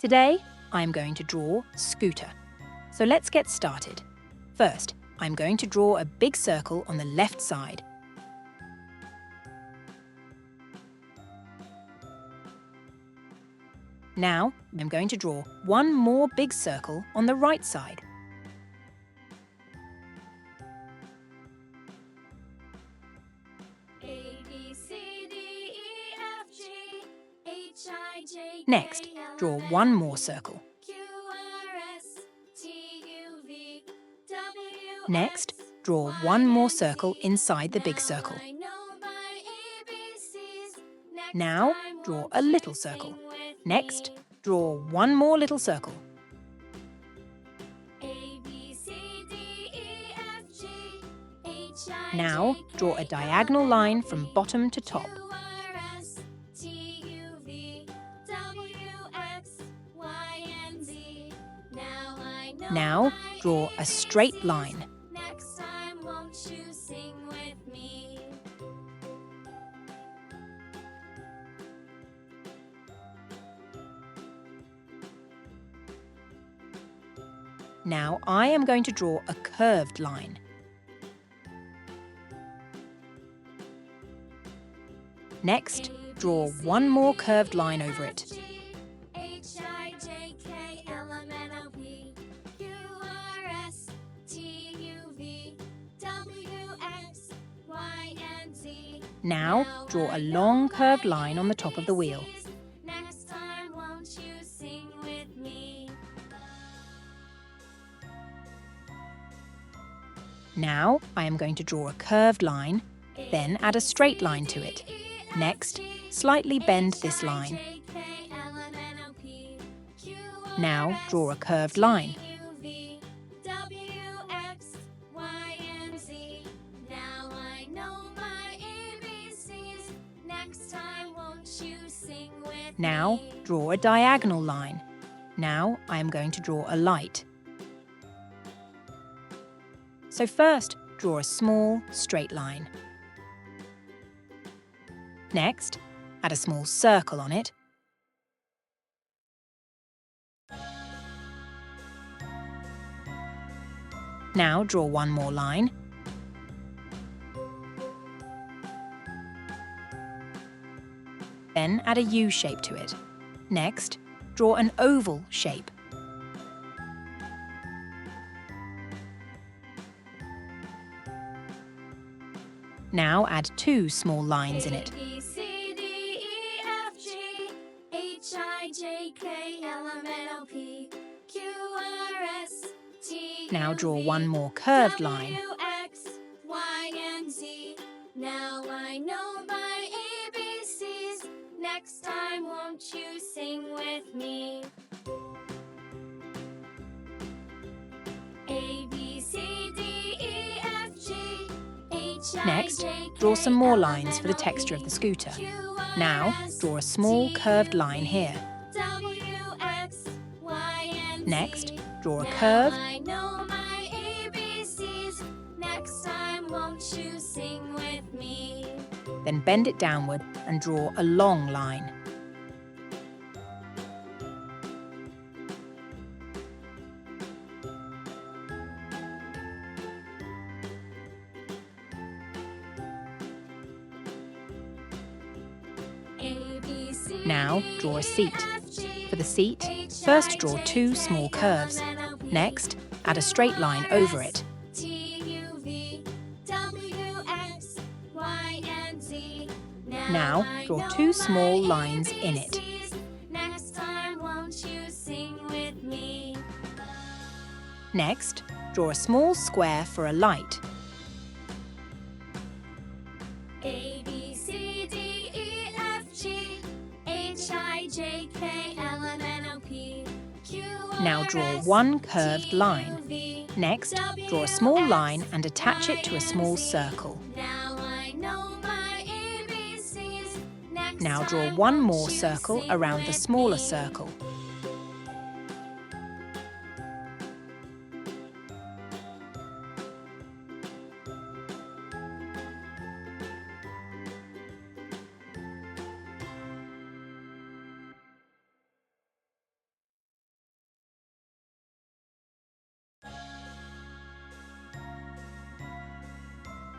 Today, I'm going to draw scooter. So let's get started. First, I'm going to draw a big circle on the left side. Now, I'm going to draw one more big circle on the right side. Next, draw one more circle. Next, draw one more circle inside the big circle. Now, draw a little circle. Next, draw one more little circle. Now, draw a diagonal line from bottom to top. Now, draw a straight line. Now, I am going to draw a curved line. Next, draw one more curved line over it. Now, draw a long curved line on the top of the wheel. Now, I am going to draw a curved line, then add a straight line to it. Next, slightly bend this line. Now, draw a curved line. Now, draw a diagonal line. Now, I am going to draw a light. So first, draw a small, straight line. Next, add a small circle on it. Now, draw one more line. Then add a U shape to it. Next, draw an oval shape. Now add two small lines in it. Now draw one more curved line. Now I know my ABCs. Next time, won't you sing with me? A, B, C, D, E, F, G, H, I, Next, J, draw K, some more L, lines M, for the N, O, texture of the P, scooter. Q, R, Now, S, draw a small T, curved U, line V, here. W, X, Y, and Next, Z. draw a Now curve. I know my ABCs. Next time, won't you sing with me? Then bend it downward and draw a long line. Now, draw a seat. For the seat, first draw two small curves. Next, add a straight line over it. Now, draw two small lines in it. Next, draw a small square for a light. A, B, C, D, E, F, G, H, I, J, K, L, M, N, O, P, Q, R, Now draw S, one T, curved U, line. V, Next, W, draw a small X, line and attach it to Y, a small and Z. circle. Now I know my ABCs. Next Now draw time, one won't more you circle sing around the with smaller me? circle.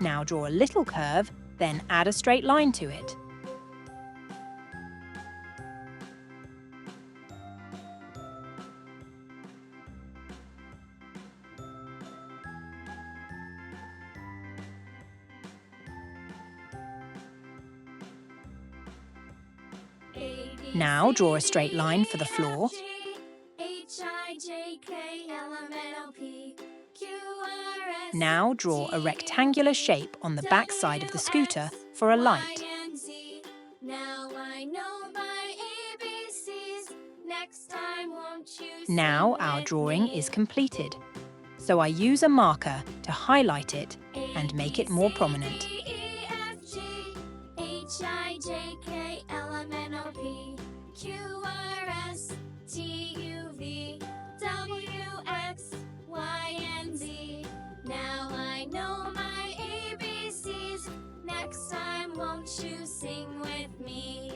Now draw a little curve, then add a straight line to it. Now draw a straight line for the floor. Now draw a rectangular shape on the back side of the scooter for a light. Now our drawing is completed, so I use a marker to highlight it and make it more prominent. Now I know my ABCs. Next time, won't you sing with me?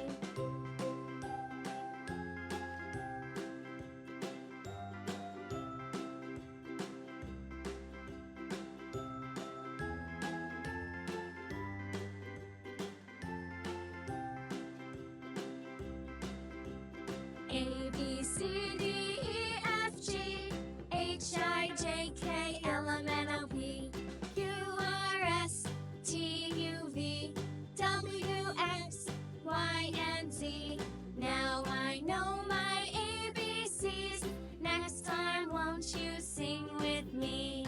A, B, C, D, E, F, G, H, I, J, K, L, M, N, O, P, Q, R, S, T, U, V, W, X, Y, and Z. Now I know my ABCs. Next time, won't you sing with me?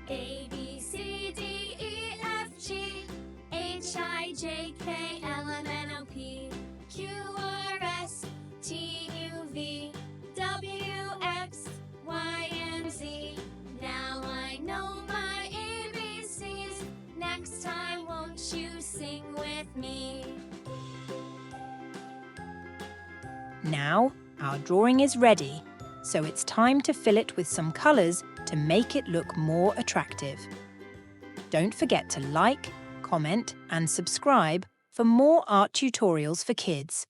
A, B, C, D, E, F, G, H, I, J, K, L, M, N, O, P, Q, R, S, T, U, V, W, X, Y, and Z. Now I know my ABCs. Next time, won't you sing with me? Now our drawing is ready, so it's time to fill it with some colours to make it look more attractive. Don't forget to like, comment and subscribe for more art tutorials for kids.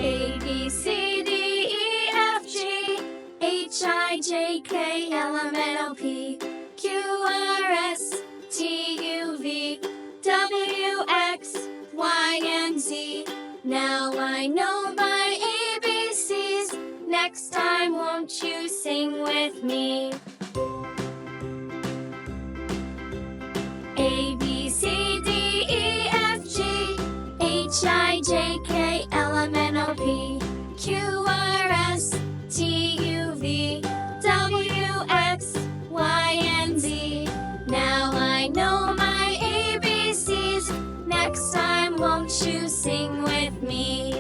A, B, C, D, E, F, G, H, I, J, K, L, M, N, O, P, Q, R, S, T, U, V, W, X, Y, and Z. Now I know my ABCs. Next time, won't you sing with me? A, B, C, D, E, F, G, H, I, J, K, L, M, N, O, P, Q, R, S, T, U, V, W, X, Y, and Z. Now I know my ABCs. Next time, won't you sing with me?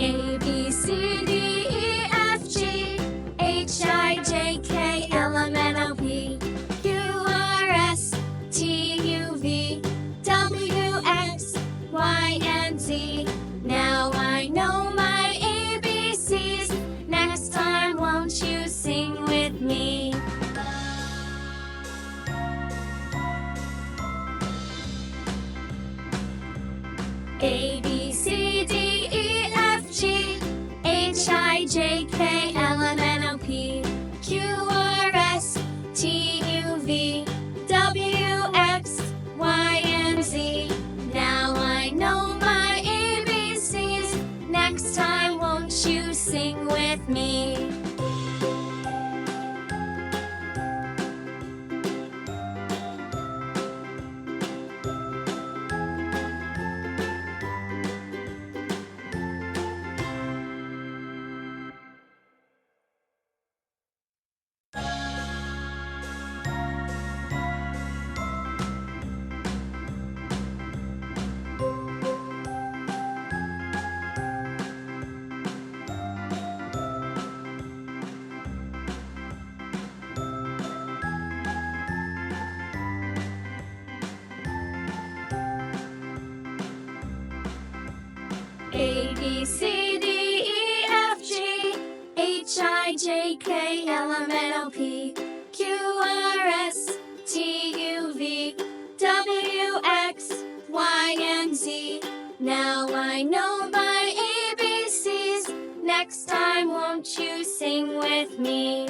A, B, C, D, E, F, G, H, I, J, K, L, M, N, O, P, Q, R, S, T, U, V, W, X, Y, and Z. Now I know my ABCs. Next time, won't you sing with me? A, B, C, D, E, F, G, H, I, J, K, L, M, N, O, P, Q, R, S, T, U, V, W, X, Y, and Z. Now I know my ABCs. Next time, won't you sing with me? A, B, C, D, E, F, G, H, I, J, K, L, M, N, O, P, Q, R, S, T, U, V, W, X, Y, and Z. Now I know my ABCs. Next time, won't you sing with me?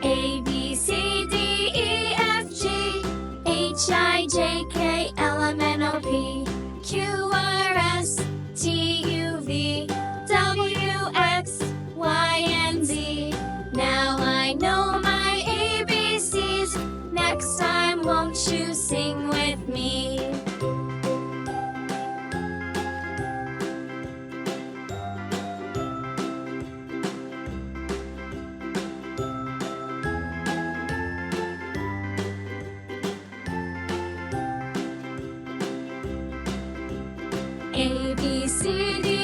A, B, C, D, E, F, G, H, I, J, K, L, M, N, O, P, Q, R, S, T, U, V, W, X, Y, and Z. Now I know my ABCs. Next time, won't you sing with me? A, B, C, D,